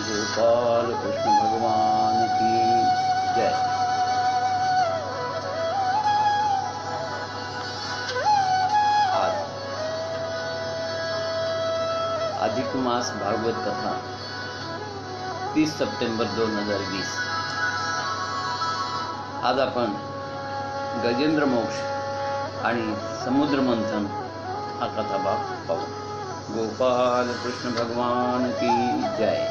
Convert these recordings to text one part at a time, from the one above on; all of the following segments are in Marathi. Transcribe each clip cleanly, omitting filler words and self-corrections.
गोपाल कृष्ण भगवान की जय। आज अधिक मास भागवत कथा 30 सप्टेंबर 2020। आज आपण गजेंद्र मोक्ष आणि समुद्र मंथन हा कथाभाग पाहू। गोपाल कृष्ण भगवान की जय।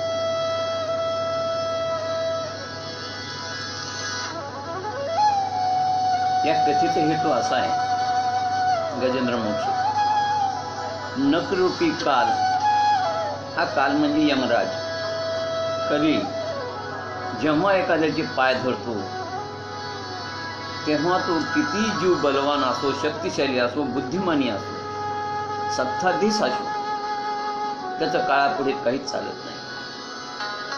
या कथेचा हेतू असा आहे, गजेंद्र मोक्ष नखरूपी काल, हा काल म्हणजे यमराज, कधी जेव्हा एखाद्याचे पाय धरतो तेव्हा तो किती जीव बलवान असो, शक्तिशाली असो, बुद्धिमानी असो, सत्ताधीश असो, त्याचं काळापुढे काहीच चालत नाही।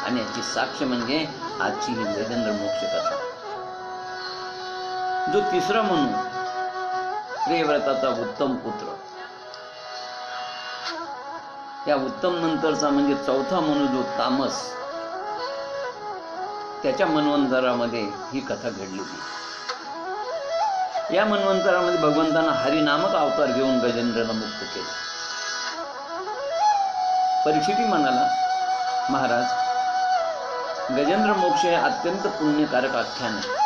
आणि याची साक्ष म्हणजे आजची ही गजेंद्र मोक्ष कथा। जो तिसरा म्हणून प्रियव्रताचा उत्तम पुत्र, या उत्तम नंतरचा म्हणजे चौथा म्हणून जो तामस, त्याच्या मन्वंतरामध्ये ही कथा घडलेली। या मन्वंतरामध्ये भगवंतानं हरिनामक अवतार घेऊन गजेंद्रला मुक्त केले। परीक्षिती म्हणाला, महाराज, गजेंद्र मोक्ष हे अत्यंत पुण्यकारक आख्यान आहे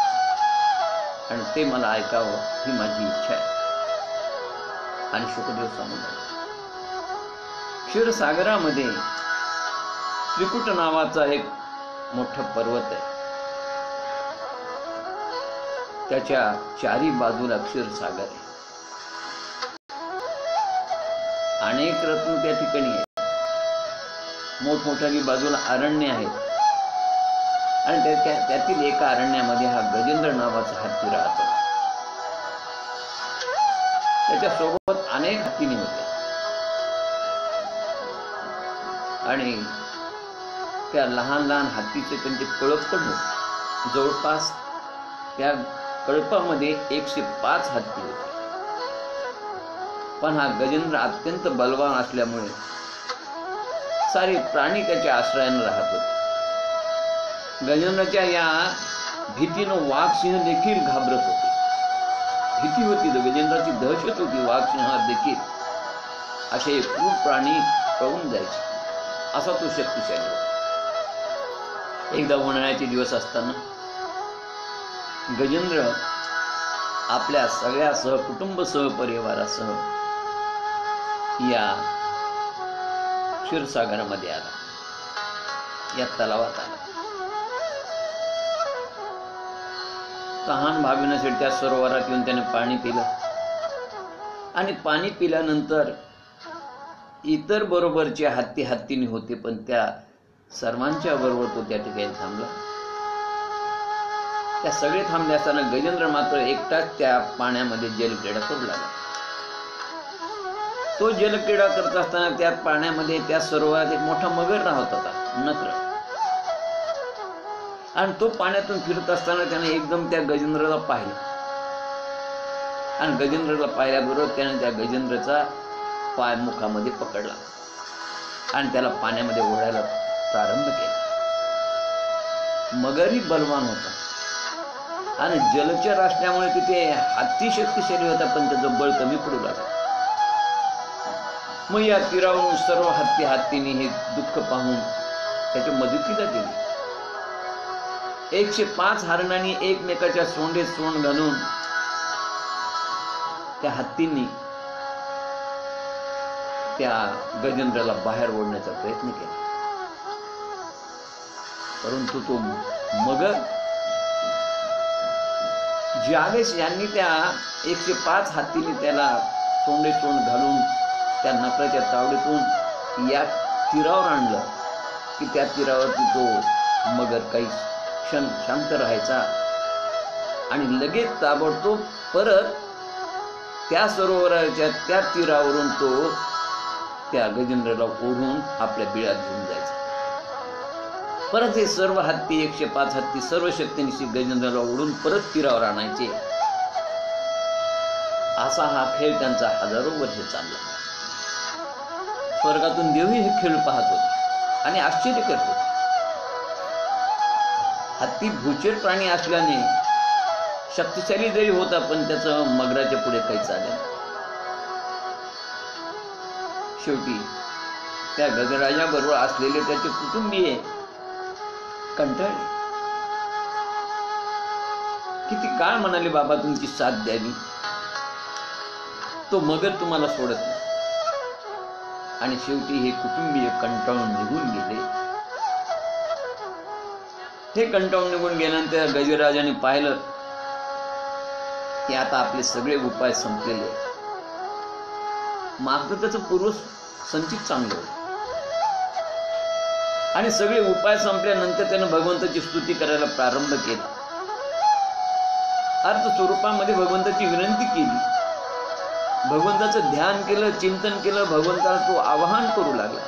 आणि ते मला ऐकावं ही माझी इच्छा आहे। आणि शुकदेव सांगून क्षीरसागरामध्ये त्रिकुट नावाचा एक मोठा पर्वत आहे, त्याच्या चारी बाजूला क्षीरसागर आहे। अनेक रत्न त्या ठिकाणी आहेत, मोठमोठ्या बाजूला अरण्य आहेत आणि त्यातील एका अरण्यामध्ये हा गजेंद्र नावाचा हत्ती राहतो। त्याच्या सोबत अनेक हत्तीनी होते आणि त्या लहान लहान हत्तीचे त्यांचे कळप पण होते। जवळपास त्या कळपामध्ये 105 हत्ती होते। पण हा गजेंद्र अत्यंत बलवान असल्यामुळे सारे प्राणी त्याच्या आश्रयाने राहत होते। गजेंद्राच्या या भीतीनं वाघ सिंह देखील घाबरत होते। भीती होती, गजेंद्राची दहशत होती, वाघ सिंह देखील असे क्रूर प्राणी पळून जायचे, असा तो शक्तिशाली होता। एकदा उन्हाळ्याचे दिवस असताना गजेंद्र आपल्या सगळ्या कुटुंब सहपरिवारासह या क्षीरसागरामध्ये आला, या तलावात आला। तहान भागविण्यासाठी त्या सरोवरात येऊन त्याने पाणी पिलं आणि पाणी पिल्यानंतर इतर बरोबरचे हत्तीनी होते, पण त्या सर्वांच्या बरोबर तो त्या ठिकाणी थांबला। त्या सगळे थांबले असताना गजेंद्र मात्र एकटाच त्या पाण्यामध्ये जलक्रीडा करू लागला। तो जलक्रीडा करत असताना त्या पाण्यामध्ये त्या सरोवरात एक मोठा मगर राहत होता, नक्र, आणि तो पाण्यातून फिरत असताना त्याने एकदम त्या गजेंद्राला पाहिलं आणि गजेंद्राला पाहिल्याबरोबर त्याने त्या गजेंद्राचा पाय मुखामध्ये पकडला आणि त्याला पाण्यामध्ये ओढायला प्रारंभ केला। मगरही बलवान होता आणि जलचर असल्यामुळे तिथे हत्ती शक्तिशाली होता, पण त्याचं बळ कमी पडू लागलं। मग या तीरावरून सर्व हत्तीनी हे दुःख पाहून त्याच्या मदतीला गेली। 105 हरणांनी एकमेकाच्या सोंडेत सोंड घालून त्या हत्तींनी त्या गजेंद्राला बाहेर ओढण्याचा प्रयत्न केला, परंतु तो मगर ज्यावेळेस यांनी त्या 105 हत्तींनी त्याला सोंडे सोंड घालून त्या नकराच्या तावडीतून या तीरावर आणलं की त्या तीरावरती तो मगर काही क्षण शांत राहायचा आणि लगेच ताबडतोब परत त्या सरोवराच्या त्या तीरावरून तो त्या गजेंद्राला ओढून आपल्या बिळात घेऊन जायचा। परत हे सर्व हत्ती 105 हत्ती सर्व शक्तीनिशी गजेंद्राला ओढून परत तीरावर आणायचे। असा हा खेळ त्यांचा हजारो वर्ष चालला। स्वर्गातून देवही हे खेळ पाहत होते आणि आश्चर्य करत होते हत्ती भूचर प्राणी असल्याने शक्तिशाली जरी होता, पण त्याचं मगराच्या पुढे काही चालेल. शेवटी त्या गजराजाबरोबर असलेले त्याचे कुटुंबीय कंटाळले. किती काळ म्हणाले बाबा तुमची साथ द्यावी, तो मगर तुम्हाला सोडत नाही. आणि शेवटी हे कुटुंबीय कंटाळून निघून गेले. हे कंटाळून निघून गेल्यानंतर गजराजाने पाहिलं की आता आपले सगळे उपाय संपलेले. मागचं त्याचं पूर्व संचित चांगलं होतं आणि सगळे उपाय संपल्यानंतर त्यानं भगवंताची स्तुती करायला प्रारंभ केला. अर्थ स्वरूपामध्ये भगवंताची विनंती केली, भगवंताचं ध्यान केलं, चिंतन केलं. भगवंताला तो आवाहन करू लागला,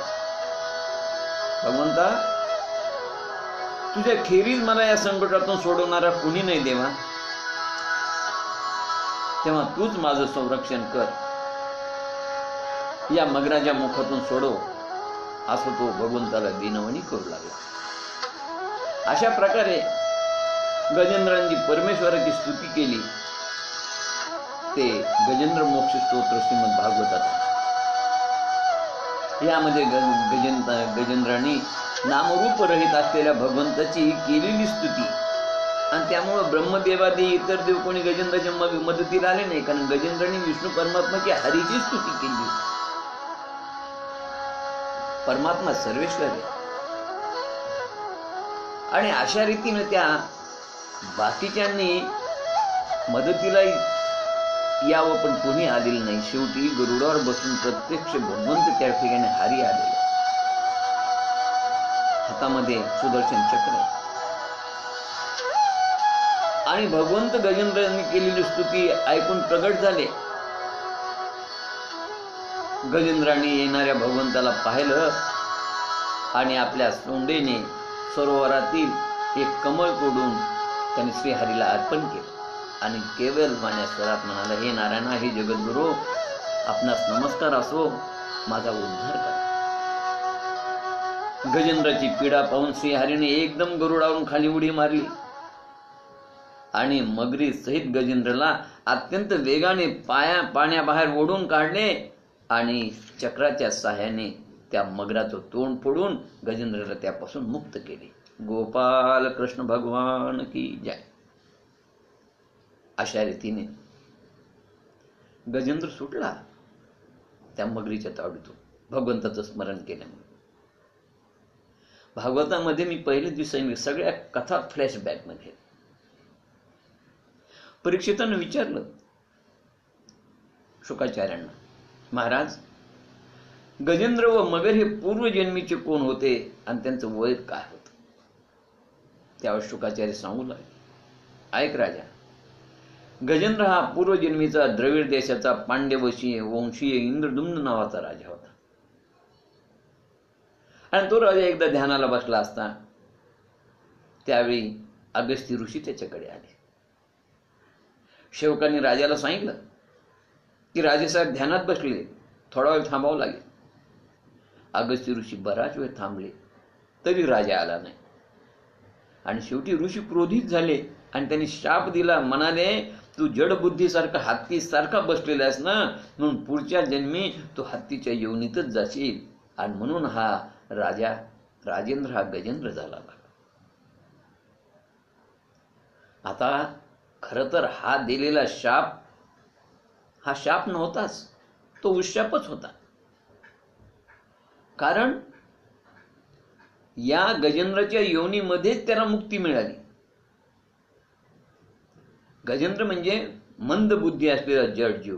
भगवंता तुझ्या खेरीज मला या संकटातून सोडवणारा कुणी नाही देवा, तेव्हा तूच माझं संरक्षण कर, या मगराच्या मुखातून सोडव, असं तो भगवंताला विनवणी करू लागला. अशा प्रकारे गजेंद्रांनी परमेश्वराची स्तुती केली. ते गजेंद्र मोक्ष स्तोत्र श्रीमद भागवतात. यामध्ये गजेंद्रांनी नामरूप रहित असलेल्या भगवंताची केलेली स्तुती, आणि त्यामुळे ब्रह्मदेवादी इतर देव कोणी गजेंद्राच्या मदतीला आले नाही, कारण गजेंद्रांनी विष्णू परमात्माची हरीची स्तुती केली. परमात्मा सर्वेश्वर आहे. आणि अशा रीतीने त्या बाकीच्यांनी मदतीला यावं, पण कोणी आलेलं नाही. शेवटी गरुडावर बसून प्रत्यक्ष भगवंत त्या ठिकाणी हरी आलेले, हातामध्ये सुदर्शन चक्र, आणि भगवंत गजेंद्रांनी केलेली स्तुती ऐकून प्रगट झाले. गजेंद्रांनी येणाऱ्या भगवंताला पाहिलं आणि आपल्या सोंडेने सरोवरातील एक कमळ तोडून त्यांनी श्रीहरीला अर्पण केलं आणि केवळ मान्या स्वरात म्हणाला, हे नारायणा, हे जगद्गुरू, आपणास नमस्कार असो, माझा उद्धार करा. गजेंद्राची पीडा पाहून श्रीहरीने एकदम गरुडावरून खाली उडी मारली आणि मगरी सहित गजेंद्रला अत्यंत वेगाने पाण्याबाहेर ओढून काढले आणि चक्राच्या साह्याने त्या मगराचं तोंड फोडून गजेंद्रला त्यापासून मुक्त केले. गोपाल कृष्ण भगवान की जय. अशा रीतीने गजेंद्र सुटला त्या मगरीच्या तावडीतून भगवंताचं स्मरण केल्यामुळे. भागवतामध्ये मी पहिले दिवसांनी सगळ्या कथा फ्लॅशबॅक मध्ये. परीक्षितानं विचारलं शुकाचार्यांना, महाराज, गजेंद्र व मगर हे पूर्वजन्मीचे कोण होते आणि त्यांचं वय काय होतं? त्यावेळेस शुकाचार्य सांगू लागले, ऐक राजा, गजेंद्र हा पूर्वजन्मीचा द्रविड देशाचा पांड्यवंशीय वंशीय इंद्रदुम्न नावाचा राजा होता. आणि तो राजा एकदा ध्यानाला बसला असता, त्यावेळी अगस्त्य ऋषी त्याच्याकडे आले. सेवकांनी राजाला सांगितलं की राजेसाहेब ध्यानात बसले, थोडा वेळ थांबावं लागेल. अगस्त्य ऋषी बराच वेळ थांबले तरी राजा आला नाही. आणि शेवटी ऋषी क्रोधित झाले आणि त्यांनी शाप दिला, म्हणाले, तू जडबुद्धीसारखा हत्तीसारखा बसलेला आहेस ना, म्हणून पुढच्या जन्मी तू हत्तीच्या योनीतच जाशील. आणि म्हणून हा राजेंद्र हा गजेंद्र झाला. आता खरं तर हा दिलेला शाप हा शाप नव्हताच, तो उशापच होता. कारण या गजेंद्राच्या योनीमध्येच त्याला मुक्ती मिळाली. गजेंद्र म्हणजे मंद बुद्धी असलेला जड जीव,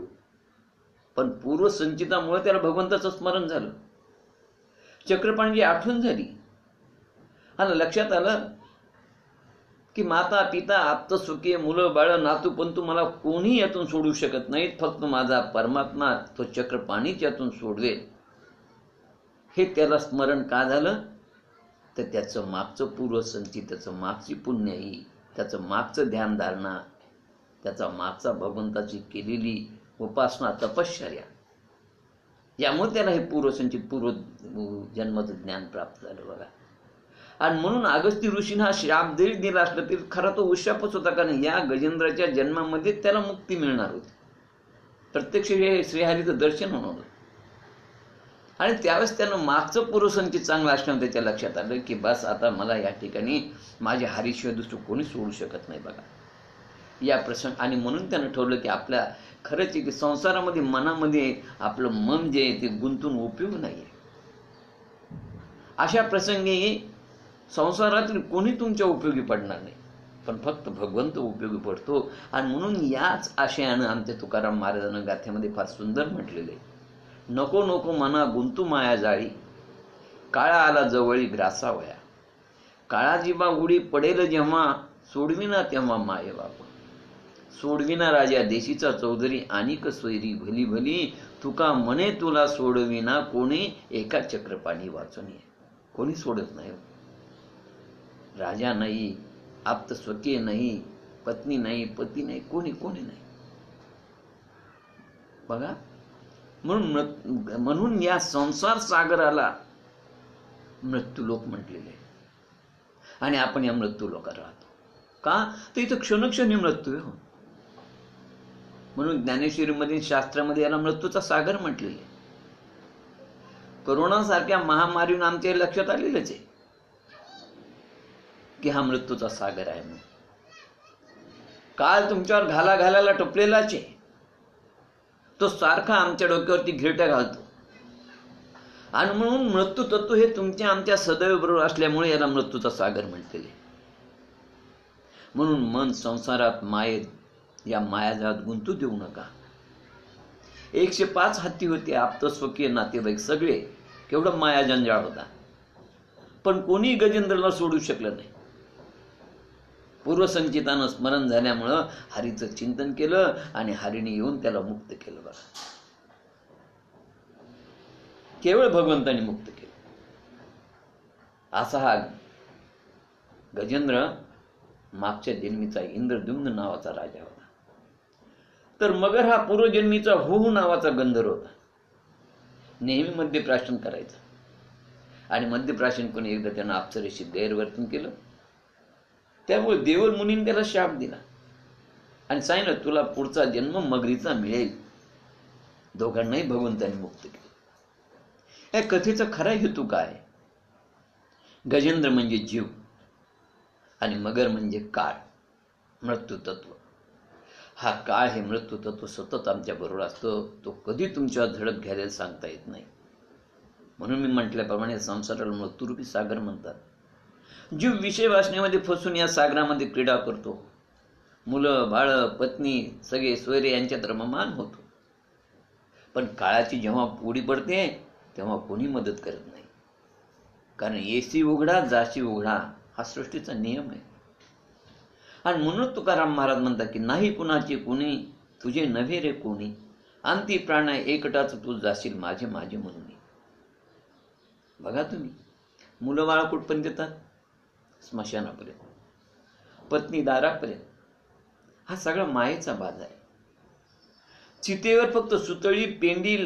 पण पूर्वसंचितामुळे त्याला भगवंताचं स्मरण झालं, चक्रपाणीची आठवण झाली आणि लक्षात आलं की माता पिता आप्त सुखी मुलं बाळ नातू पंतू मला कोणी यातून सोडू शकत नाहीत, फक्त माझा परमात्मा तो चक्रपाणीच यातून सोडवेल. हे त्याला स्मरण का झालं तर त्याचं मागचं पूर्वसंचित, त्याचं मागची पुण्याई, त्याचं मागचं ध्यानधारणा, त्याचा मागचा भगवंताची केलेली उपासना तपश्चर्या, यामुळे त्याला हे पूर्वसंचित पूर्व जन्माचं ज्ञान प्राप्त झालं. बघा, आणि म्हणून अगस्ती ऋषीने हा शाप जरी दिला असला तरी खरा तो उशापच होता, कारण या गजेंद्राच्या जन्मामध्ये त्याला मुक्ती मिळणार होती. प्रत्यक्ष हे श्रीहरीचं दर्शन होणार होतं. आणि त्यावेळेस त्यानं मागचं पूर्वसंचित चांगलं असल्यानं त्याच्या लक्षात आलं की बस आता मला या ठिकाणी माझ्या हरीशिवाय दुसरं कोणी सोडू शकत नाही बघा या प्रसंग. आणि म्हणून त्यानं ठरवलं की आपल्या खरंच आहे की संसारामध्ये मनामध्ये आपलं मन जे आहे ते गुंतून उपयोग नाही आहे. अशा प्रसंगी संसारातील कोणी तुमच्या उपयोगी पडणार नाही, पण फक्त भगवंत उपयोगी पडतो. आणि म्हणून याच आशयानं आमच्या तुकाराम महाराजांना गाथेमध्ये फार सुंदर म्हटलेलं आहे, नको नको मना गुंतू माया जाळी, काळा आला जवळी ग्रासावया, काळा जीवा उडी पडेल जेव्हा, सोडविना तेव्हा माये बाप, सोडविना राजा देशीचा चौधरी, आणिक सोयरी भली भली, तुका म्हणे तुला सोडविना कोणी, एका चक्रपाणी वाचून ये. कोणी सोडत नाही, राजा नाही, आप्त स्वकीय नाही, पत्नी नाही, पती नाही, कोणी कोणी नाही बघा. म्हणून या संसार सागराला मृत्यूलोक म्हटलेले आहे. आणि आपण या मृत्यूलोकात राहतो का, तर इथं क्षणक्षणी मृत्यू आहे. म्हणून ज्ञानेश्वरीमध्ये शास्त्रामध्ये याला मृत्यूचा सागर म्हटलेले आहे. कोरोनासारख्या महामारीनं आमच्या लक्षात आलेलंच आहे की हा मृत्यूचा सागर आहे म्हणून. काल तुमच्यावर घालायला टपलेलाच आहे, तो सारखा आमच्या डोक्यावरती घिरट्या घालतो. आणि म्हणून मृत्यू तत्व हे तुमच्या आमच्या सदैव बरोबर असल्यामुळे याला मृत्यूचा सागर म्हणतेले. म्हणून मन संसारात मायेत या मायाजाळात गुंतू देऊ नका. 105 हत्ती होते, आप्त स्वकीय नातेवाईक सगळे, केवढं माया जंजाळ होता, पण कोणी गजेंद्रला सोडू शकलं नाही. पूर्वसंचितानं स्मरण झाल्यामुळं हरीचं चिंतन केलं आणि हरीने येऊन त्याला मुक्त केलं बघा. केवळ भगवंताने मुक्त केलं. असा हा गजेंद्र मागच्या जन्मीचा इंद्रद्युम्न नावाचा राजा होता. तर मगर हा पूर्वजन्मीचा हुहू नावाचा गंधर्व होता. नेहमी मद्यप्राशन करायचा आणि मद्यप्राशन कोणी एकदा त्यानं अप्सरेशी गैरवर्तन केलं, त्यामुळे देवल मुनीने त्याला शाप दिला आणि सांगितलं तुला पुढचा जन्म मगरीचा मिळेल. दोघांनाही भगवंताने मुक्त केलं. या कथेचा खरा हेतू काय, गजेंद्र म्हणजे जीव आणि मगर म्हणजे काळ, मृत्यू तत्व. हा काळ हे मृत्यू तत्व सतत आमच्या बरोबर असतं, तो कधी तुमच्यावर झडप घ्यायला सांगता येत नाही. म्हणून मी म्हटल्याप्रमाणे संसाराला मृत्यूरूपी सागर म्हणतात. जीव विषय वासनेमध्ये फसून या सागरामध्ये क्रीडा करतो. मुलं बाळ पत्नी सगळे सोयरे यांच्यात रममान होतो. पण काळाची जेव्हा पोडी पडते तेव्हा कोणी मदत करत नाही, कारण येसी उघडा जाशी उघडा हा सृष्टीचा नियम आहे. आणि म्हणून तुकाराम महाराज म्हणतात की नाही कुणाचे कुणी, तुझे नव्हे रे कोणी, अंती प्राण एकटाच तू जाशील माझे माझे म्हणून. बघा तुम्ही, मुलं बाळ कुठपर्यंत येतात, स्मशानापर्यंत, पत्नी दारापर्यंत. हा सगळा मायेचा बाज आहे. चितेवर फक्त सुतळी, पेंडी,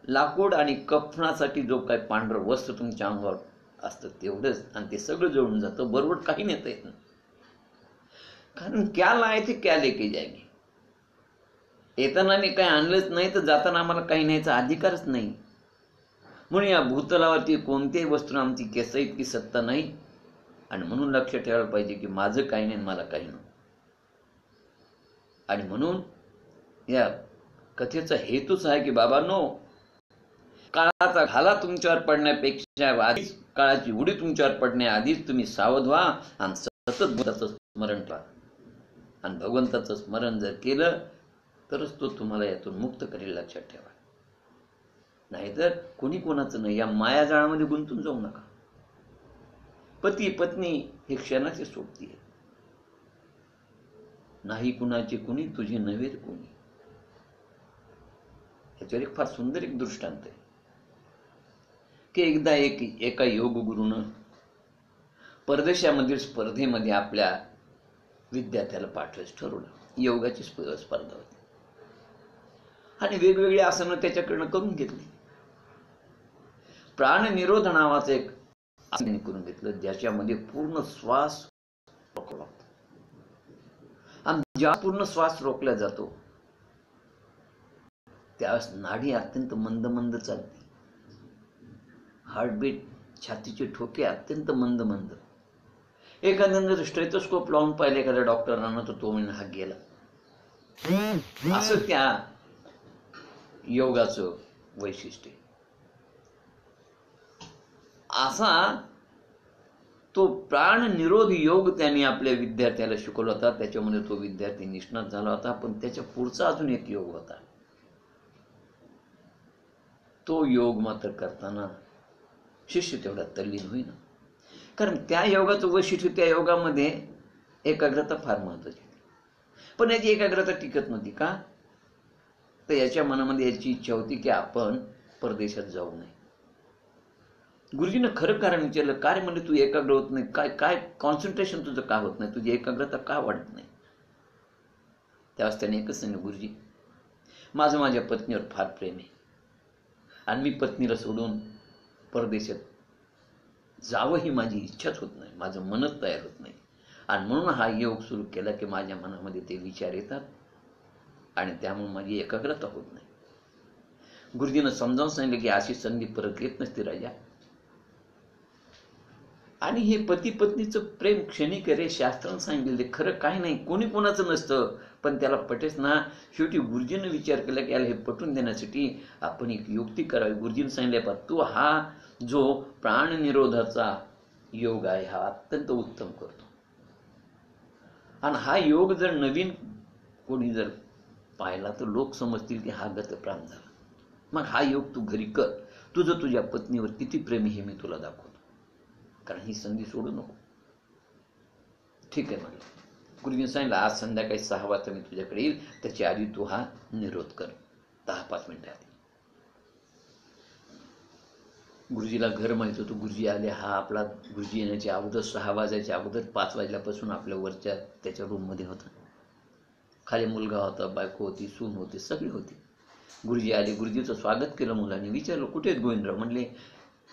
लाकूड आणि कफनासाठी जो काय पांढरं वस्त्र तुमच्या अंगावर असतं तेवढंच, आणि ते सगळं जळून जातं. बरोबर काही नेता येत नाही, कारण क्या लाये थे क्या लेके जाएंगे. येताना काही आणलंच नाही तर जाताना आम्हाला काही न्यायचा अधिकारच नाही. म्हणून या भूतलावरती कोणत्याही वस्तू आमची केसा इतकी सत्ता नाही. आणि म्हणून लक्ष ठेवायला पाहिजे की माझं काही नाही, मला काही नाही. आणि म्हणून या कथेचा हेतूच आहे की बाबांनो, काळाचा घाला तुमच्यावर पडण्यापेक्षा आधीच, काळाची उडी तुमच्यावर पडण्याआधीच तुम्ही सावध व्हा आणि सतत भगवंताचं स्मरण करा. आणि भगवंताचं स्मरण जर केलं तरच तो तुम्हाला यातून मुक्त करेल, लक्षात ठेवा. नाहीतर कोणी कोणाचं नाही, या मायाजाळामध्ये गुंतून जाऊ नका. पती पत्नी हे क्षणाचे सोबती आहे. नाही कुणाचे कुणी, तुझे नव्हे कोणी. याच्यावर एक फार सुंदर एक दृष्टांत आहे की एकदा एका योग गुरुनं परदेशामधील स्पर्धेमध्ये आपल्या विद्यार्थ्याला पाठवायचं ठरवलं. योगाची स्पर्धा होती आणि वेगवेगळी आसनं त्याच्याकडनं करून घेतली. प्राणनिरोध नावाचं एक असं करून घेतलं ज्याच्यामध्ये पूर्ण श्वास रोखला. आणि ज्या पूर्ण श्वास रोखला जातो त्यावेळेस नाडी अत्यंत मंद मंद चालते. हार्टबीट, छातीचे ठोके अत्यंत मंद मंद. एखाद्यानं जर स्टेथोस्कोप लावून पाहिले एखाद्या डॉक्टरांना तर तो म्हणजे हा गेला. असं त्या योगाचं वैशिष्ट्य. असा तो प्राणनिरोध योग त्यांनी आपल्या विद्यार्थ्याला शिकवला होता. त्याच्यामध्ये तो विद्यार्थी निष्णात झाला होता. पण त्याच्या पुढचा अजून एक योग होता. तो योग मात्र करताना शिष्य तेवढा तल्लीन होईना. कारण त्या योगाचं वैशिष्ट्य, त्या योगामध्ये एकाग्रता फार महत्वाची. पण याची एकाग्रता टिकत नव्हती. का? तर याच्या मनामध्ये याची इच्छा होती की आपण परदेशात जाऊ नये. गुरुजीनं खरं कारण विचारलं, काय म्हणजे तू एकाग्र होत नाही, काय काय कॉन्सन्ट्रेशन तुझं का होत नाही, तुझी एकाग्रता का वाढत नाही? त्यावेळेस त्याने एकच सांगितलं, गुरुजी माझं माझ्या पत्नीवर फार प्रेम आहे आणि मी पत्नीला सोडून परदेशात जावं ही माझी इच्छाच होत नाही, माझं मनच तयार होत नाही. आणि म्हणून हा योग सुरू केला की माझ्या मनामध्ये ते विचार येतात आणि त्यामुळे माझी एकाग्रता होत नाही. गुरुजीनं समजावून सांगितलं की अशी संधी परत येत नसते राजा. आणि हे पती पत्नीचं प्रेम क्षणिक रे, शास्त्रानं सांगितले खरं काही नाही, कोणी कोणाचं नसतं. पण त्याला पटेच ना. शेवटी गुरुजीनं विचार केला की याला हे पटवून देण्यासाठी आपण एक युक्ती करावी. गुरुजीनं सांगितले, तू हा जो प्राणनिरोधाचा योग आहे हा अत्यंत उत्तम करतो आणि हा योग जर नवीन कोणी जर पाहिला तर लोक समजतील की हा गतप्राण झाला. मग हा योग तू घरी कर. तुझं तुझ्या पत्नीवर किती प्रेम हे मी तुला दाखवतो, कारण ही संधी सोडू नको. ठीक आहे म्हटलं. गुरुजीने सांगितलं आज संध्याकाळी 6 वाजता मी तुझ्याकडे येईल, त्याच्या आधी तू हा निरोध कर 10-5 मिनिटं आधी. गुरुजीला घर माहित होतं. गुरुजी आले. हा आपला गुरुजी येण्याच्या अगोदर 6 वाजायच्या अगोदर 5 वाजल्यापासून आपल्या वरच्या त्याच्या रूममध्ये होता. खाली मुलगा होता, बायको होती, सून होती, सगळी होती. गुरुजी आले. गुरुजीचं स्वागत केलं मुलांनी. विचारलं कुठे आहेत गोविंदराव? म्हणले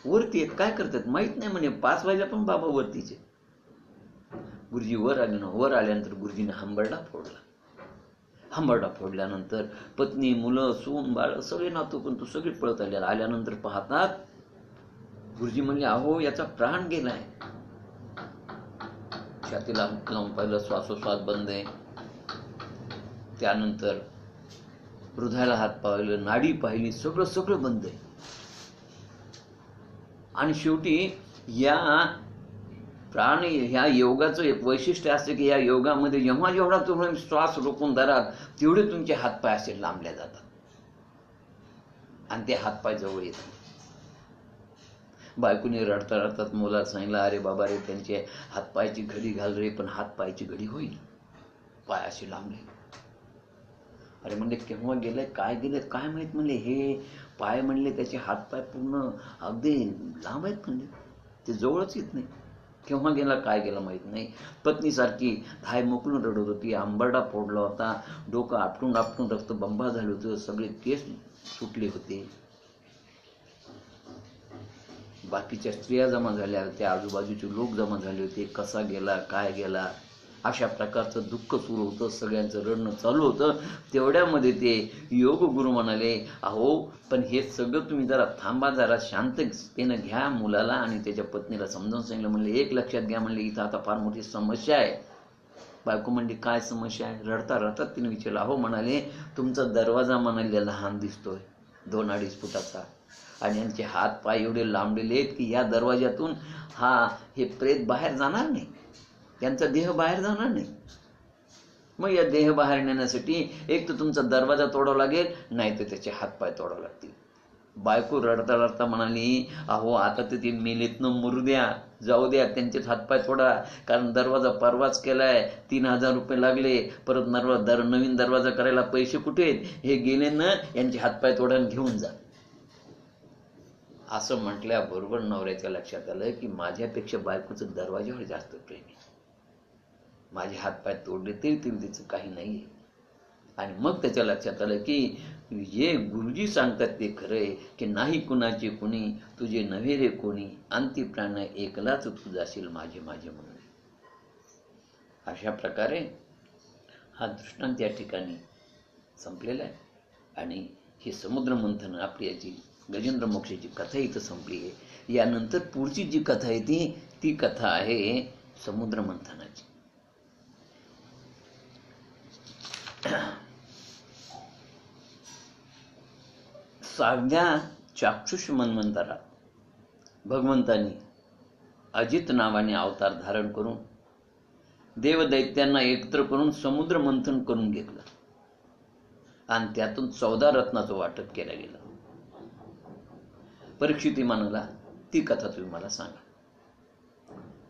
वरती आहेत. काय करतात माहित नाही म्हणे. 5 वाजल्या पण बाबा वरतीचे. गुरुजी वर आले ना. वर आल्यानंतर गुरुजीने हंबरडा फोडला. हंबरडा फोडल्यानंतर पत्नी, मुलं, सून, बाळ सगळे नातू पण तू सगळे पळत आले. आल्यानंतर पाहतात गुरुजी म्हणले अहो याचा प्राण गेलाय. छातीला लावून पाहिलं, श्वासोश्वास बंद आहे. त्यानंतर हृदयाला हात पाहिलं, नाडी पाहिली, सगळं सगळं बंद आहे. आणि शेवटी या ह्या योगाचं एक वैशिष्ट्य असतं की या योगामध्ये जेवढा तुम्ही श्वास रोखून धराल तेवढे तुमचे हातपाय असे लांबल्या जातात आणि ते हातपाय जवळ येतात. बायकोने रडता रडतात मुलाला सांगितलं, अरे बाबा रे त्यांचे हातपायची घडी घाल रे. पण हातपायची घडी होईल, पाय असे लांबले. अरे म्हणले केव्हा गेले, काय गेले काय माहित. म्हणले हे पाय म्हणले त्याचे हातपाय पूर्ण अगदी लांब आहेत. म्हणले ते जवळच येत नाही. केव्हा गेला काय गेला माहित नाही. पत्नीसारखी धाय मोकळून रडत होती. आंबरडा फोडला होता. डोकं आपटून आपटून रक्त बंबा झालं होतं. सगळे केस सुटले होते. बाकीच्या स्त्रिया जमा झाल्या होत्या, आजूबाजूचे लोक जमा झाले होते. कसा गेला काय गेला अशा प्रकारचं दुःख सुरू होतं. सगळ्यांचं रडणं चालू होतं. तेवढ्यामध्ये ते योग गुरु म्हणाले, अहो पण हे सगळं तुम्ही जरा थांबा, जरा शांततेनं घ्या. मुलाला आणि त्याच्या पत्नीला समजावून सांगितलं. म्हणले एक लक्षात घ्या, म्हणले इथं आता फार मोठी समस्या आहे. बायको म्हणली काय समस्या आहे? रडता रडतात तिने विचारलं. अहो म्हणाले तुमचा दरवाजा म्हणाले लहान दिसतोय, 2-2.5 फुटाचा, आणि यांचे हात पाय एवढे लांबलेले आहेत की या दरवाज्यातून हे प्रेत बाहेर जाणार नाही, त्यांचा देह बाहेर जाणार नाही. मग या देह बाहेर नेण्यासाठी एक तर तुमचा दरवाजा तोडावा लागेल, नाही तर त्याचे हातपाय तोडावे लागतील. बायको रडता रडता म्हणाली, अहो आता तर ते मेलेतनं मरू द्या, जाऊ द्या, त्यांचेच हातपाय तोडा. कारण दरवाजा परवाच केलाय, 3000 रुपये लागले. परत नवीन दरवाजा करायला पैसे कुठे आहेत? हे गेले ना, यांचे हातपाय तोडा घेऊन जा. असं म्हटल्याबरोबर नवऱ्याच्या लक्षात आलं की माझ्यापेक्षा बायकोचं दरवाजावर जास्त प्रेम आहे. माझे हातपाय तोडले तरी तिचं काही नाहीये. आणि मग त्याच्या लक्षात आलं की जे गुरुजी सांगतात ते खरंय की नाही कुणाचे कुणी तुझे नव्हे रे कोणी अंती प्राण एकलाच तू जाशील माझे माझे म्हणून. अशा प्रकारे हा दृष्टांत या ठिकाणी संपलेला आहे. आणि ही समुद्र मंथन आपली याची गजेंद्र मोक्षाची कथा इथं संपली आहे. यानंतर पुढची जी कथा आहे ती कथा आहे समुद्र मंथनाची. साध्या चाक्षुष मन्वंतरात भगवंतांनी अजित नावाने अवतार धारण करून देवदैत्यांना एकत्र करून समुद्र मंथन करून घेतलं आणि त्यातून 14 रत्नाचं वाटप केलं गेलं. परीक्षिती म्हणाला ती कथा तुम्ही मला सांगा.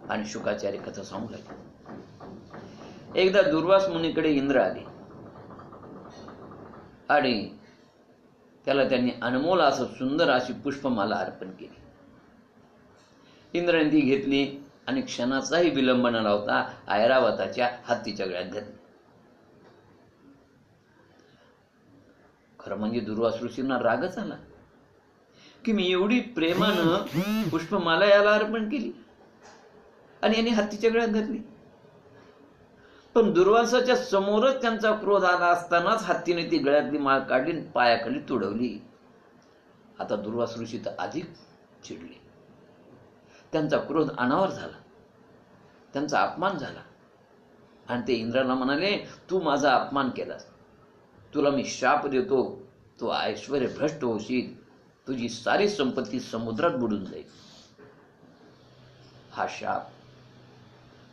आणि शुकाचार्य कथा सांगू लागले. एकदा दुर्वास मुनीकडे इंद्र आले आणि त्याला त्यांनी अनमोल असं सुंदर अशी पुष्पमाला अर्पण केली. इंद्राने ती घेतली आणि क्षणाचाही विलंब न लावता ऐरावताच्या हत्तीच्या गळ्यात घातली. खरं म्हणजे दुर्वास ऋषींना रागच आला की मी एवढी प्रेमानं पुष्पमाला याला अर्पण केली आणि याने हत्तीच्या गळ्यात घातली. पण दुर्वासाच्या समोरच त्यांचा क्रोध आला असतानाच हत्तीने ती गळ्यातली माळ काढली आणि पायाखाली तुडवली. आता दुर्वास ऋषी तर अधिक चिडले. त्यांचा क्रोध अनावर झाला, त्यांचा अपमान झाला आणि ते इंद्राला म्हणाले तू माझा अपमान केलास, तुला मी शाप देतो, तू ऐश्वर्य भ्रष्ट होशील, तुझी सारी संपत्ती समुद्रात बुडून जाईल. हा शाप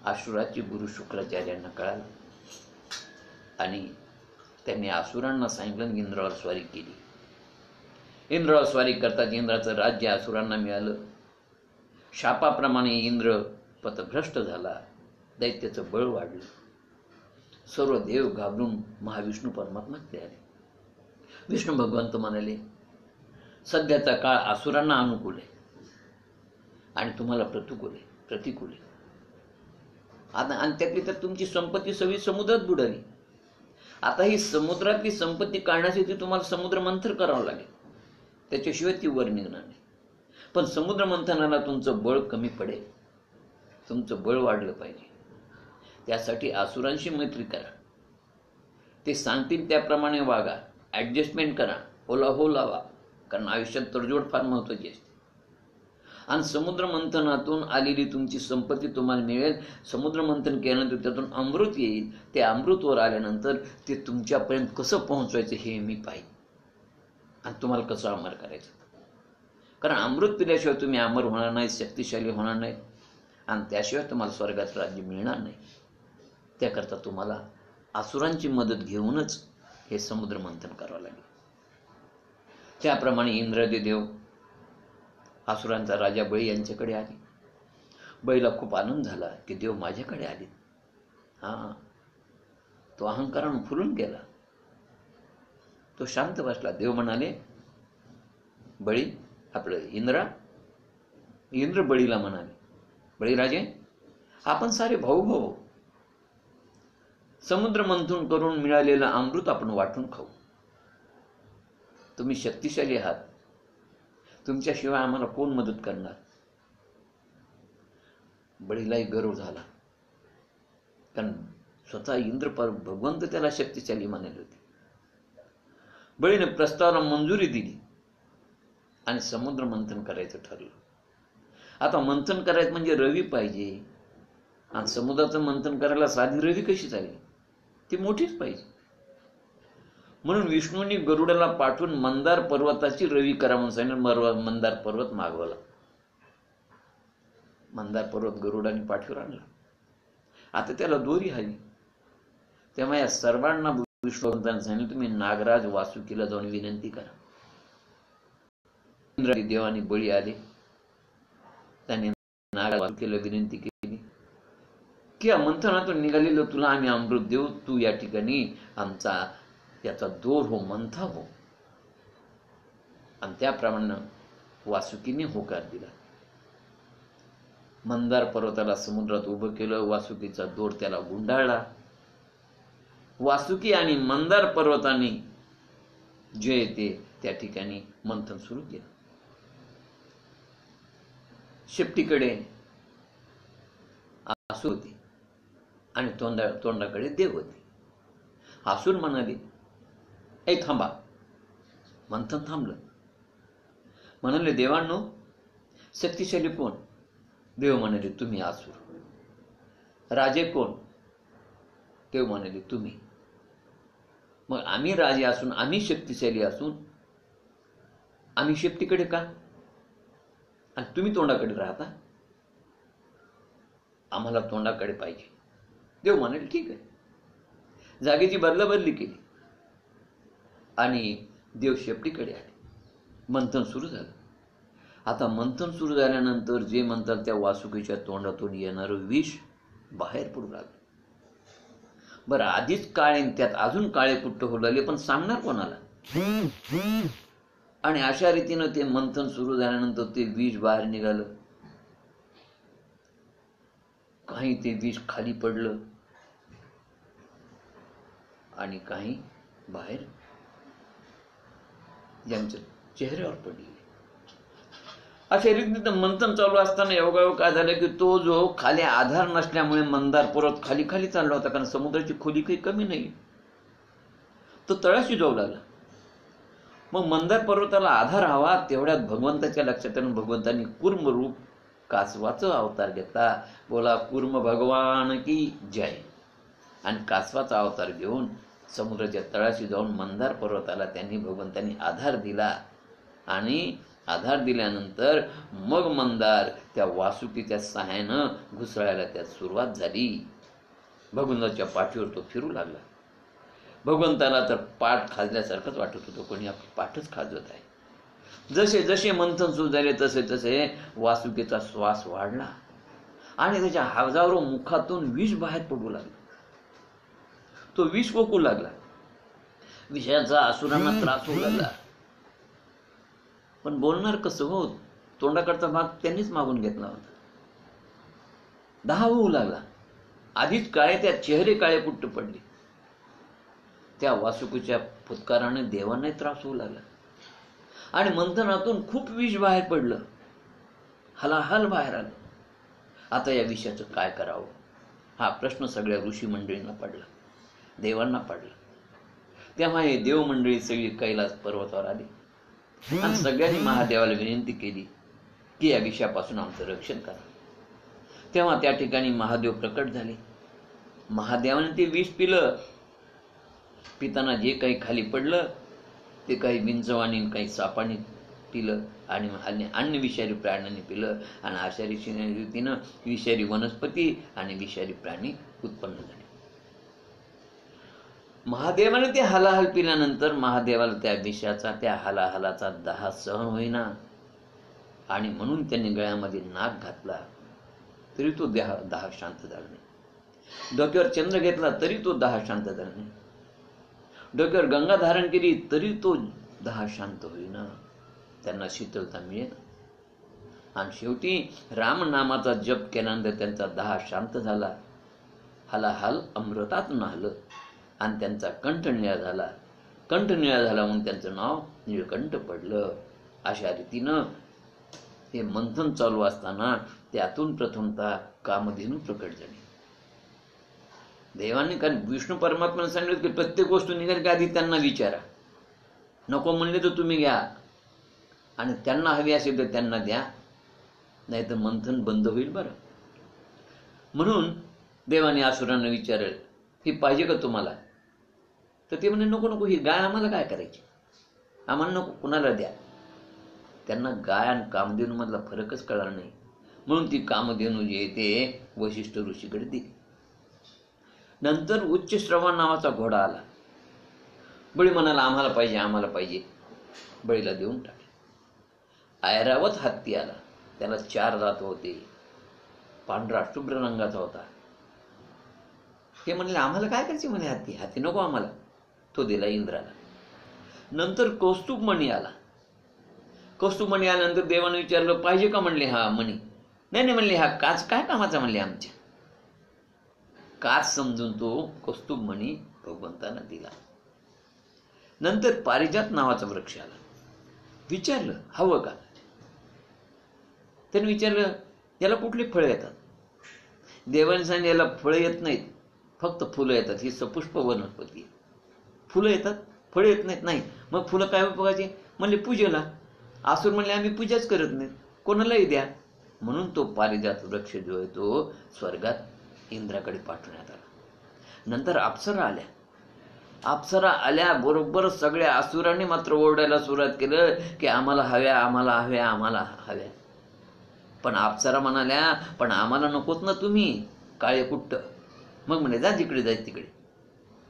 असुराचे गुरु शुक्राचार्यांना कळाला आणि त्यांनी असुरांना सांगितलं इंद्रावर स्वारी केली. इंद्रावर स्वारी करताच इंद्राचं राज्य असुरांना मिळालं. शापाप्रमाणे इंद्र पथभ्रष्ट झाला, दैत्याचं बळ वाढलं. सर्व देव घाबरून महाविष्णू परमात्माकडे आले. विष्णू भगवंत म्हणाले सध्याचा काळ असुरांना अनुकूल आहे आणि तुम्हाला प्रतिकूल आहे. आता आणि त्यातली तर तुमची संपत्ती सगळी समुद्रात बुडाली. आता ही समुद्रातली संपत्ती काढण्यासाठी तुम्हाला समुद्र मंथन करावं लागेल, त्याच्याशिवाय ती वर निघणार नाही. पण समुद्र मंथनाला तुमचं बळ कमी पडेल, तुमचं बळ वाढलं पाहिजे. त्यासाठी असुरांशी मैत्री करा, ते सांगतील त्याप्रमाणे वागा, ॲडजस्टमेंट करा, होला हो लावा, कारण आयुष्यात तडजोड फार महत्त्वाची असते. आणि समुद्र मंथनातून आलेली तुमची संपत्ती तुम्हाला मिळेल. समुद्र मंथन केल्यानंतर त्यातून अमृत येईल. ते अमृतवर आल्यानंतर ते तुमच्यापर्यंत कसं पोहोचवायचं हे मी पाहिजे आणि तुम्हाला कसं अमर करायचं. कारण अमृत पिल्याशिवाय तुम्ही अमर होणार नाही, शक्तिशाली होणार नाही आणि त्याशिवाय तुम्हाला स्वर्गाचं राज्य मिळणार नाही. त्याकरता तुम्हाला असुरांची मदत घेऊनच हे समुद्र मंथन करावं लागेल. त्याप्रमाणे इंद्रादी देव असुरांचा राजा बळी यांच्याकडे आले. बळीला खूप आनंद झाला की देव माझ्याकडे आले. तो अहंकारानं फुलून गेला, तो शांत बसला. देव म्हणाले बळी आपलं इंद्र बळीला म्हणाले बळीराजे आपण सारे भाऊ समुद्र मंथन करून मिळालेलं अमृत आपण वाटून खाऊ. तुम्ही शक्तिशाली आहात, तुमच्याशिवाय आम्हाला कोण मदत करणार. बळीलाही गर्व झाला, कारण स्वतः इंद्र भगवंत त्याला शक्तिशाली मानले होते. बळीने प्रस्तावाला मंजुरी दिली आणि समुद्र मंथन करायचं ठरलं. आता मंथन करायचं म्हणजे रवी पाहिजे आणि समुद्राचं मंथन करायला साधी रवी कशी चालेल, ती मोठीच पाहिजे. म्हणून विष्णूंनी गरुडाला पाठवून मंदार पर्वताची रवी करा म्हणून सांगितलं. मंदार पर्वत मागवला. मंदार पर्वत गरुडाने पाठीवर आणला. आता त्याला दोरी हवी. तेव्हा या सर्वांना विष्णुभगवंतांनी सांगितलं तुम्ही नागराज वासुकीला जाऊन विनंती करा. इंद्रादी देवानी बळी आले, त्यांनी नागराज वासुकीला विनंती केली की मंथनातून निघालेलं तुला आम्ही अमृत देऊ, तू या ठिकाणी आमचा याचा दोर हो, मंथा हो. आणि त्याप्रमाणे वासुकीने होकार दिला. मंदार पर्वताला समुद्रात उभं केलं, वासुकीचा दोर त्याला गुंडाळला वासुकी आणि मंदार पर्वताने जे येते त्या ठिकाणी मंथन सुरू केलं. शेपटीकडे आसूर होती आणि तोंडाकडे देव होते. आसूर म्हणाले, ऐ थांबा. मंथन थांबलं. म्हणाले, देवांनो, शक्तिशाली कोण? देव म्हणाले, तुम्ही आसूर. राजे कोण? देव म्हणाले, तुम्ही. मग आम्ही राजे असून, आम्ही शक्तिशाली असून आम्ही शेपटीकडे का आणि तुम्ही तोंडाकडे राहता? आम्हाला तोंडाकडे पाहिजे. देव म्हणाले, ठीक आहे. जागेची बदलाबदली केली आणि देव शेपटीकडे आले. मंथन सुरू झालं. आता मंथन सुरू झाल्यानंतर जे म्हणतात त्या वासुकीच्या तोंडातून येणारं विष बाहेर पडू लागलं. बरं, आधीच काळे, त्यात अजून काळे कुट्ट होऊ लागले, पण सांगणार कोणाला? आणि अशा रीतीनं ते मंथन सुरू झाल्यानंतर ते विष बाहेर निघालं. काही ते विष खाली पडलं आणि काही बाहेर ज्यांच्या चेहऱ्यावर पडले. अशा रीतीनं मंथन चालू असताना योगायोग काय झालं की तो जो खाली आधार नसल्यामुळे मंदार पर्वत खाली खाली चालला होता, कारण समुद्राची खोली काही कमी नाही, तो तळाशी जाऊ लागला. मग मंदार पर्वताला आधार हवा, तेवढ्यात भगवंताच्या लक्षात येऊन भगवंतांनी कूर्म रूप कासवाचा अवतार घेतला. बोला कूर्म भगवान की जय. आणि कासवाचा अवतार घेऊन समुद्राच्या तळाशी जाऊन मंदार पर्वताला भगवंतांनी आधार दिला. आणि आधार दिल्यानंतर मग मंदार त्या वासुकीच्या सहाय्यानं घुसळायला त्यात सुरुवात झाली. भगवंताच्या पाठीवर तो फिरू लागला. भगवंताला तर पाठ खाजल्यासारखंच वाटत होतं, कोणी आपली पाठच खाजवत आहे. जसे जसे मंथन सुरू झाले तसे तसे वासुकीचा श्वास वाढला आणि त्याच्या हजारो मुखातून विष बाहेर पडू लागला. तो विष ओकू लागला. विषयाचा असुरांना त्रास होऊ लागला. पण बोलणार कसं हो? तोंडाकडचा भाग त्यांनीच मागून घेतला होता. 10 होऊ लागला. आधीच काळे, त्या चेहरे काळे कुट्ट पडले. त्या वासुकीच्या फुतकाराने देवांनाही त्रास होऊ लागला आणि मंथनातून खूप विष बाहेर पडलं. हलाहल बाहेर आलं. आता या विषयाचं काय करावं हा प्रश्न सगळ्या ऋषी मंडळींना पडला, देवांना पडला. तेव्हा हे देव मंडळी सगळी कैलास पर्वतावर आली आणि सगळ्यांनी महादेवाला विनंती केली की या विषयापासून आमचं रक्षण करा. तेव्हा त्या ठिकाणी महादेव प्रकट झाले. महादेवाने ते विष पिलं. पिताना जे काही खाली पडलं ते काही विंचवानी, काही सापाने पिलं आणि अन्य विषारी प्राण्यांनी पिलं. आणि अशा रीतीनं विषारी वनस्पती आणि विषारी प्राणी उत्पन्न झाले. महादेवाने ते हलाहल पिल्यानंतर महादेवाला त्या विषाचा, त्या हलाहलाचा दाह सहन होईना आणि म्हणून त्यांनी गळ्यामध्ये नाग घातला, तरी तो दाह शांत झाला नाही. डोक्यावर चंद्र घेतला तरी तो दाह शांत झाला नाही. डोक्यावर गंगा धारण केली तरी तो दाह शांत होईना. त्यांना शीतलता मिळेल. आणि शेवटी रामनामाचा जप केल्यानंतर त्यांचा दाह शांत झाला. हलाहल अमृतात नाहलं आणि त्यांचा कंठ निळा झाला. कंठ निळा झाला म्हणून त्यांचं नाव निळकंठ पडलं. अशा रीतीनं हे मंथन चालू असताना त्यातून प्रथमतः कामधेनू प्रकट झाली. देवाने, कारण विष्णू परमात्म्याने सांगितलं की प्रत्येक गोष्ट निघाली की आधी त्यांना विचारा. नको म्हणले तर तुम्ही घ्या आणि त्यांना हवी असेल तर त्यांना द्या, नाही तर मंथन बंद होईल बरं. म्हणून देवाने असुरांना विचारलं, ही पाहिजे का तुम्हाला? तर ते म्हणे, नको नको, ही गाय आम्हाला काय करायची, आम्हाला नको, कुणाला द्या. त्यांना गाय आणि कामधेनू मधला फरकच कळला नाही. म्हणून ती कामधेनू जी आहे ते वशिष्ठ ऋषीकडे दिली. नंतर उच्च श्रवण नावाचा घोडा आला. बळी म्हणाला, आम्हाला पाहिजे, आम्हाला पाहिजे. बळीला देऊन टाकले. ऐरावत हत्ती आला. त्याला 4 दात होते. पांढरा शुभ्र रंगाचा होता. हे म्हणले, आम्हाला काय करायचे म्हणे, हत्ती, हत्ती नको आम्हाला. तो दिला इंद्राला. नंतर कौस्तुभमणी आला. कौस्तुभमणी आल्यानंतर देवाने विचारलं, पाहिजे का? म्हणले, हा मणी. नाही म्हणले, हा काच काय कामाचा म्हणले आमच्या. काच समजून तो कौस्तुभमणी भगवंतांना दिला. नंतर पारिजात नावाचा वृक्ष आला. विचारलं हवं का? त्याने विचारलं याला कुठली फळं येतात? देवाने सांगितलं याला फळं येत नाहीत, फक्त फुलं येतात. ही सपुष्प वनस्पती. फुलं येतात, फळं येत नाहीत. नाही, मग फुलं काय उपयोगाची? म्हणले पूजेला. आसुर म्हणले आम्ही पूजाच करत नाहीत, कोणालाही द्या. म्हणून तो पारिजात वृक्ष जो आहे तो स्वर्गात इंद्राकडे पाठवण्यात आला. नंतर अप्सरा आल्या. अप्सरा आल्या बरोबर सगळ्या असुरांनी मात्र ओरडायला सुरुवात केलं की आम्हाला हव्या, आम्हाला हव्या, आम्हाला हव्या. पण अप्सरा म्हणाल्या पण आम्हाला नकोत ना तुम्ही काळे कुट्ट. मग म्हणे जा जिकडे जाय तिकडे.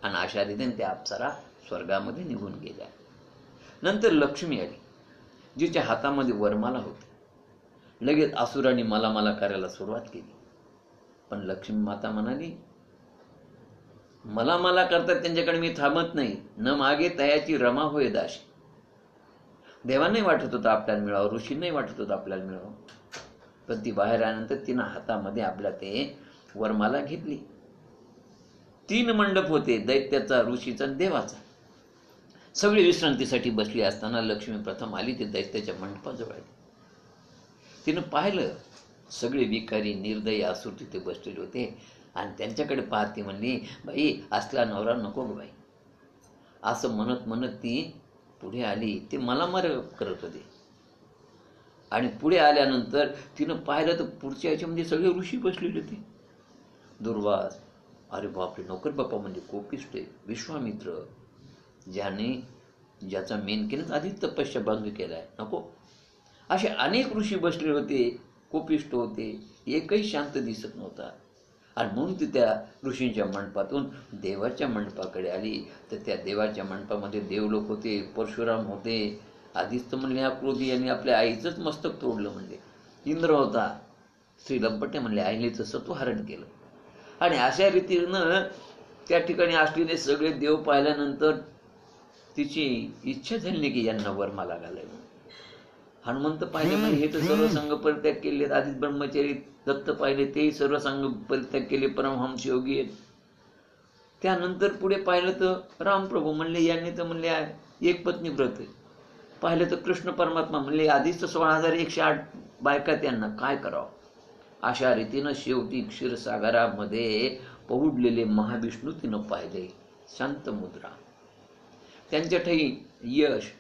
आणि अशा रीतीने त्या अप्सरा स्वर्गामध्ये निघून गेल्या. नंतर लक्ष्मी आली, जिच्या हातामध्ये वरमाला होती. लगेच असुरांनी मला मला करायला सुरुवात केली. पण लक्ष्मी माता म्हणाली मला मला करतात त्यांच्याकडे मी थांबत नाही. न मागे तयाची रमा होय दाशी. देवांनाही वाटत होतं आपल्याला मिळावं, ऋषींनाही वाटत होतं आपल्याला मिळावं. पण ती बाहेर आल्यानंतर तिनं हातामध्ये आपल्या ते वरमाला घेतली. 3 मंडप होते, दैत्याचा, ऋषीचा, देवाचा. सगळे विश्रांतीसाठी बसली असताना लक्ष्मी प्रथम आली. ते दैत्याच्या मंडपाजवळ आली. तिनं पाहिलं सगळे विकारी निर्दयी असुर तिथे बसलेले होते. आणि त्यांच्याकडे पाहती म्हणली बाई असला नवरा नको ग बाई. असं म्हणत म्हणत ती पुढे आली. ते मला करत होते. आणि पुढे आल्यानंतर तिनं पाहिलं तर पुढच्या याच्यामध्ये सगळे ऋषी बसलेले होते. दुर्वास, अरे बापरे, नोकर बाप्पा म्हणजे कोपिष्ट, विश्वामित्र, ज्याचा मेनकेनच आधीच तपस्या भंग केलाय, नको, असे अनेक ऋषी बसले होते, कोपिष्ट होते. एकही शांत दिसत नव्हता. आणि म्हणून ती त्या ऋषींच्या मंडपातून देवाच्या मंडपाकडे आली. तर त्या देवाच्या मंडपामध्ये देवलोक होते, परशुराम होते. आधीच तर म्हणले ह्या क्रोधी यांनी आपल्या आईचंच मस्तक तोडलं म्हणले. इंद्र होता. श्री लंपटे म्हणले आईनेचं सत्वहरण केलं. आणि अशा रीतीनं त्या ठिकाणी असलेले सगळे देव पाहिल्यानंतर तिची इच्छा झाली की यांना वरमाला घालावी. हनुमंत पाहिले म्हणजे हे तर सर्व संघ परित्याग केले. आधीच ब्रह्मचारी दत्त पाहिले, तेही सर्व संघ परित्याग केले, परमहंस योगी आहेत. त्यानंतर पुढे पाहिलं तर रामप्रभू म्हणले यांनी तर म्हणले एक पत्नी व्रत आहे. पाहिलं तर कृष्ण परमात्मा म्हणले आधीच तर 16,108 बायका, त्यांना काय करावं. अशा रीतीनं शेवटी क्षीरसागरामध्ये पहुडलेले महाविष्णू तिनं पाहिले. शांत मुद्रा. त्यांच्या ठाई यश,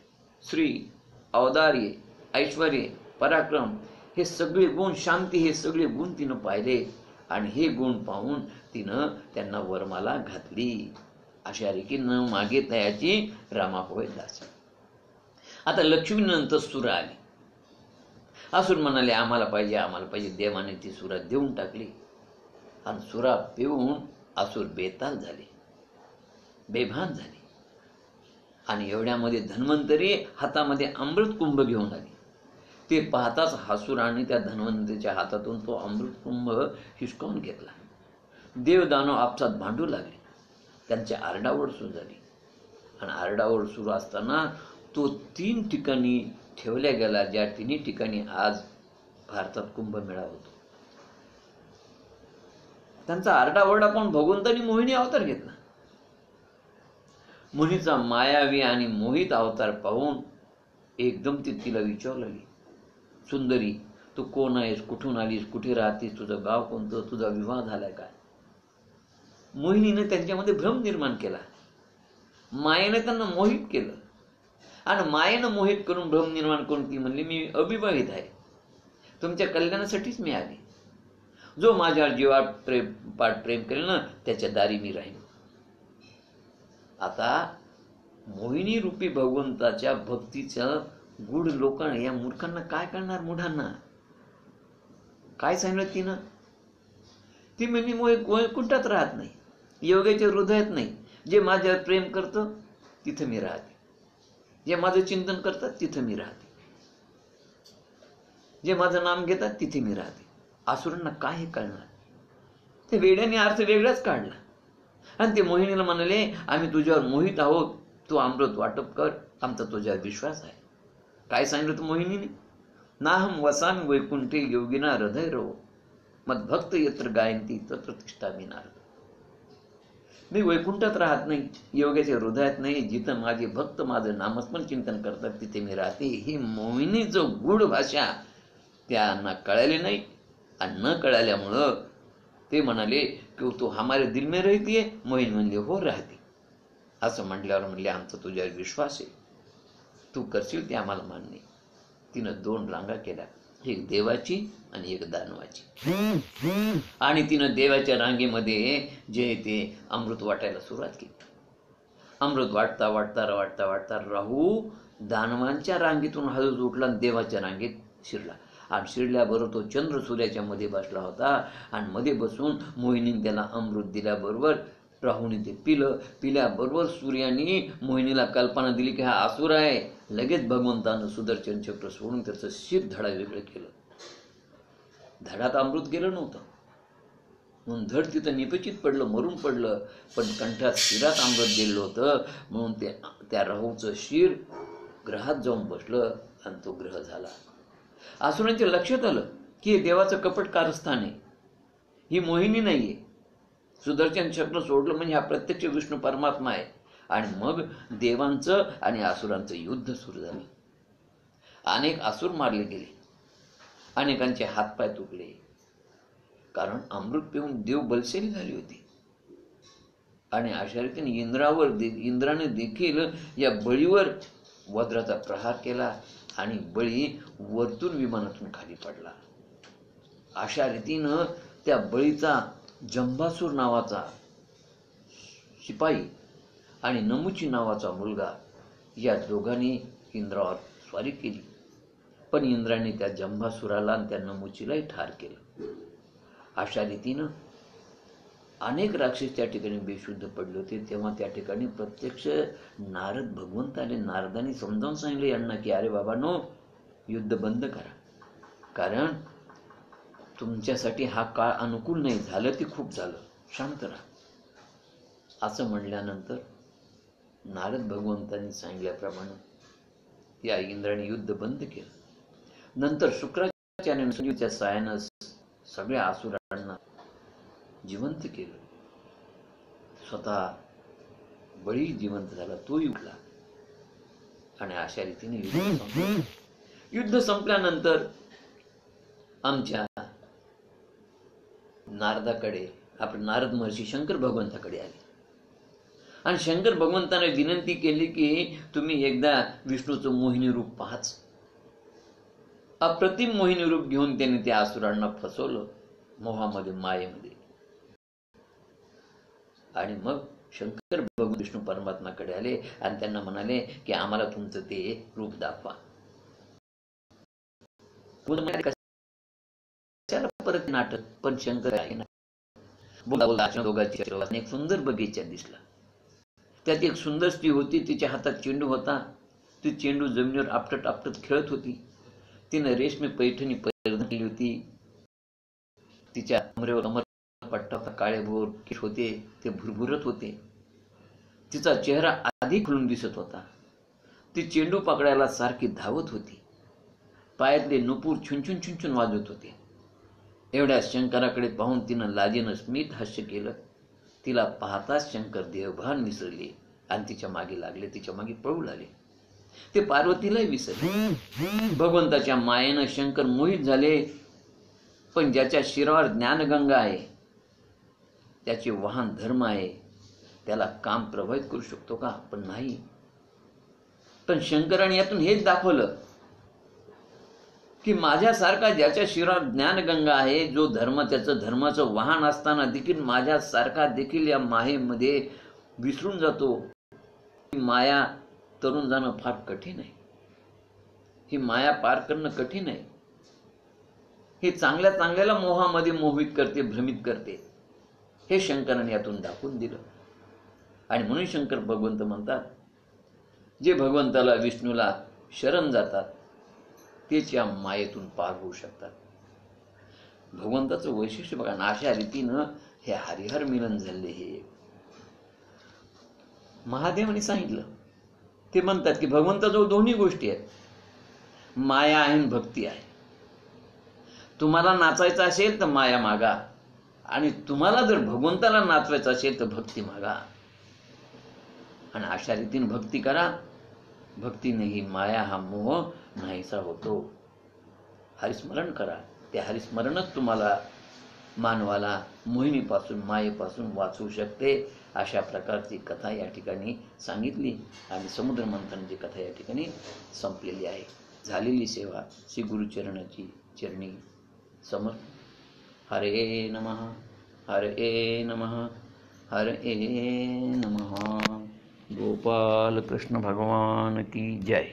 श्री, औदार्य, ऐश्वर्य, पराक्रम हे सगळे गुण, शांती हे सगळे गुण तिनं पाहिले. आणि हे गुण पाहून तिनं त्यांना वरमाला घातली. अशा रीतीनं मागे तयाची रमा होय दासी. आता लक्ष्मीनंतर सुरा आली. असुर म्हणाले आम्हाला पाहिजे, आम्हाला पाहिजे. देवाने ती सुरा देऊन टाकली. आणि सुरा पिऊन असुर बेताल झाले, बेभान झाले. आणि एवढ्यामध्ये धन्वंतरी हातामध्ये अमृत कुंभ घेऊन आली. ते पाहताच असुराने त्या धन्वंतरीच्या हातातून तो अमृत कुंभ हिसकावून घेतला. देवदानव आपसात भांडू लागले. त्यांची आरडाओरड सुरू झाली. आणि आरडाओरड सुरू असताना तो 3 ठिकाणी ठेवल्या गेला, ज्या 3 ठिकाणी आज भारतात कुंभमेळा होतो. त्यांचा आरडाओरडा पण भगवंतांनी मोहिनी अवतार घेतला. मुनीचा मायावी आणि मोहित अवतार पाहून एकदम तिला विचारू लागली, सुंदरी तू कोण आहेस, कुठून आलीस, कुठे राहतीस, तुझं गाव कोणतं, तुझा विवाह झालाय काय. मोहिनीने त्यांच्यामध्ये भ्रम निर्माण केला. मायेने त्यांना मोहित केलं. आणि मायेनं मोहित करून भ्रम निर्माण करून ती म्हणली मी अविवाहित आहे, तुमच्या कल्याणासाठीच मी आले. जो माझ्या जीवात प्रेम करेल ना त्याच्या दारी मी राहीन. आता मोहिनी रूपी भगवंताच्या भक्तीचं गुढ लोकांना, या मूर्खांना काय करणार, मूढांना काय सांगितलं तिनं. ती म्हणली वैकुंठात राहत नाही, योगाच्या हृदयात नाही. जे माझ्यावर प्रेम करतं तिथं मी राहते, जे माझं चिंतन करतात तिथं मी राहते, जे माझं नाम घेतात तिथे मी राहते. असुरांना काय हे कळणार. ते वेड्याने अर्थ वेगळाच काढला. आणि ते मोहिनीला म्हणाले आम्ही तुझ्यावर मोहित आहोत, तू अमृत वाटप कर, आमचा तुझ्यावर विश्वास आहे. काय सांगितलं तू मोहिनीने, नाहम वसामी वैकुंठे योगिना हृदय रो मद भक्त यत्र गायंती तत्र तिष्ठामी नारद. मी वैकुंठात राहत नाही, योगाच्या हृदयात नाही, जिथं माझे भक्त माझं नामस्मरण चिंतन करतात तिथे मी राहते. ही मोहिनीचं गूढ भाषा त्यांना कळाली नाही. आणि न कळाल्यामुळं ते म्हणाले की तू हमारे दिल में रहती है. मोहिनी म्हणले हो राहते. असं म्हटल्यावर म्हणले आमचा तुझ्यावर विश्वास आहे, तू करशील ते आम्हाला मान्य आहे. तिनं 2 रांगा केल्या, एक देवाची आणि एक दानवाची. आणि तिनं देवाच्या रांगेमध्ये जे ते अमृत वाटायला सुरुवात केली. अमृत वाटता वाटता वाटता वाटता राहू दानवांच्या रांगेतून हळूच उठला आणि देवाच्या रांगेत शिरला. आणि शिरल्याबरोबर तो चंद्र सूर्याच्या मध्ये बसला होता. आणि मध्ये बसून मोहिनीने त्याला अमृत दिल्याबरोबर राहूने ते पिलं. पिल्याबरोबर सूर्याने मोहिनीला कल्पना दिली की हा असुर आहे. लगेच भगवंतानं सुदर्शन चक्र सोडून त्याचं शिर धडा वेगळं केलं. धडात अमृत गेलं नव्हतं म्हणून धड तिथं निपचित पडलं, मरून पडलं. पण कंठात शिरात अमृत गेलं होतं म्हणून त्या राहूचं शिर ग्रहात जाऊन बसलं आणि तो ग्रह झाला. असुरांच्या लक्षात आलं की हे देवाचं कपट कारस्थान आहे, ही मोहिनी नाहीये. सुदर्शन चक्र सोडलं म्हणजे हा प्रत्यक्ष विष्णू परमात्मा आहे. आणि मग देवांचं आणि असुरांचं युद्ध सुरू झालं. अनेक असुर मारले गेले, अनेकांचे हातपाय तुटले, कारण अमृत पिऊन देव बलशाली झाली होती. आणि अशा रीतीने इंद्राने देखील या बळीवर वज्राचा प्रहार केला आणि बळी वरतून विमानातून खाली पडला. अशा रीतीनं त्या बळीचा जंबासूर नावाचा शिपाई आणि नमुची नावाचा मुलगा या दोघांनी इंद्रावर स्वारी केली. पण इंद्राने त्या जंबासुराला आणि त्या नमुचीलाही ठार केलं. अशा रीतीनं अनेक राक्षस त्या ठिकाणी बेशुद्ध पडले होते. तेव्हा त्या ठिकाणी प्रत्यक्ष नारद भगवंत आले. नारदांनी समजावून सांगितलं यांना की अरे बाबांनो, युद्ध बंद करा, कारण तुमच्यासाठी हा काळ अनुकूल नाही. झालं ते खूप झालं, शांत राहा. असं म्हणल्यानंतर नारद भगवंतांनी सांगितल्याप्रमाणे या इंद्राने युद्ध बंद केलं. नंतर शुक्राचार्यांच्या साहाय्यानं सगळ्या असुरांना जिवंत केलं. स्वतः बळी जिवंत झाला, तोही उठला. आणि अशा रीतीने युद्ध संपलं. युद्ध संपल्यानंतर आमच्या नारदाकडे आपण नारद महर्षी शंकर भगवंताकडे आले आणि शंकर भगवंताने विनंती केली की तुम्ही एकदा विष्णूचं मोहिनी रूप पाहाच. अप्रतिम मोहिनी रूप घेऊन त्यांनी त्या असुरांना फसवलं मोहामध्ये, मायेमध्ये. आणि मग शंकर भगवान विष्णू परमात्माकडे आले आणि त्यांना म्हणाले की आम्हाला तुमचं ते रूप दाखवा. परत नाटक. पण शंकर आहे ना, दोघांची एक सुंदर बगीचा दिसला. त्यात एक सुंदर स्त्री होती, तिच्या हातात चेंडू होता. ती चेंडू जमिनीवर आपटत आपटत खेळत होती. तिने रेशमी पैठणी परिधान केली होती. तिच्या कमरेवर कमरपट्टा काळेभोर केस होते, ते भुरभुरत होते. तिचा चेहरा आधी खुलून दिसत होता. ती चेंडू पकडायला सारखी धावत होती. पायातले नुपूर छुनछुन छुनछुन वाजवत होते. एवढ्या शंकराकडे पाहून तिनं लाजेनं स्मित हास्य केलं. तिला पाहताच शंकर देवभान विसरले आणि तिच्या मागे लागले, तिच्या मागे पळू लागले. ते पार्वतीलाही विसरले. भगवंताच्या मायेनं शंकर मोहित झाले. पण ज्याच्या शिरावर ज्ञानगंगा आहे, त्याचे वाहन धर्म आहे, त्याला काम प्रभावित करू शकतो का? पण नाही. पण शंकराने यातून हेच दाखवलं की माझ्यासारखा ज्याच्या शिरावर ज्ञानगंगा आहे, जो धर्म, त्याचं धर्माचं वाहन असताना देखील माझ्यासारखा देखील या मायेमध्ये विसरून जातो. ही माया तरुण जाणं फार कठीण आहे. ही माया पार करणं कठीण आहे. हे चांगल्या चांगल्याला मोहामध्ये मोहित करते, भ्रमित करते. हे शंकराने यातून दाखवून दिलं. आणि म्हणून शंकर भगवंत म्हणतात, जे भगवंताला विष्णूला शरण जातात तेच या मायेतून पार होऊ शकतात. भगवंताचं वैशिष्ट्य बघा ना. अशा रीतीनं हे हरिहर मिलन झाले. हे महादेवाने सांगितलं. ते म्हणतात की भगवंताजवळ दोन्ही गोष्टी आहेत, माया आहे आणि भक्ती आहे. तुम्हाला नाचायचं असेल तर माया मागा आणि तुम्हाला जर भगवंताला नाचवायचं असेल तर भक्ती मागा आणि अशा रीतीने भक्ती करा. भक्तीने ही माया हा मोह नाहीसा होतो. हरिस्मरण करा. ते हरिस्मरणच तुम्हाला मानवाला मोहिनीपासून मायेपासून वाचवू शकते. अशा प्रकारची कथा या ठिकाणी सांगितली आणि समुद्र मंथनची कथा या ठिकाणी संपलेली आहे. झालेली सेवा श्री गुरुचरणाची चरणी समर्थ. हरे नमः हरे नमः हरे नमः. गोपाल कृष्ण भगवान की जय.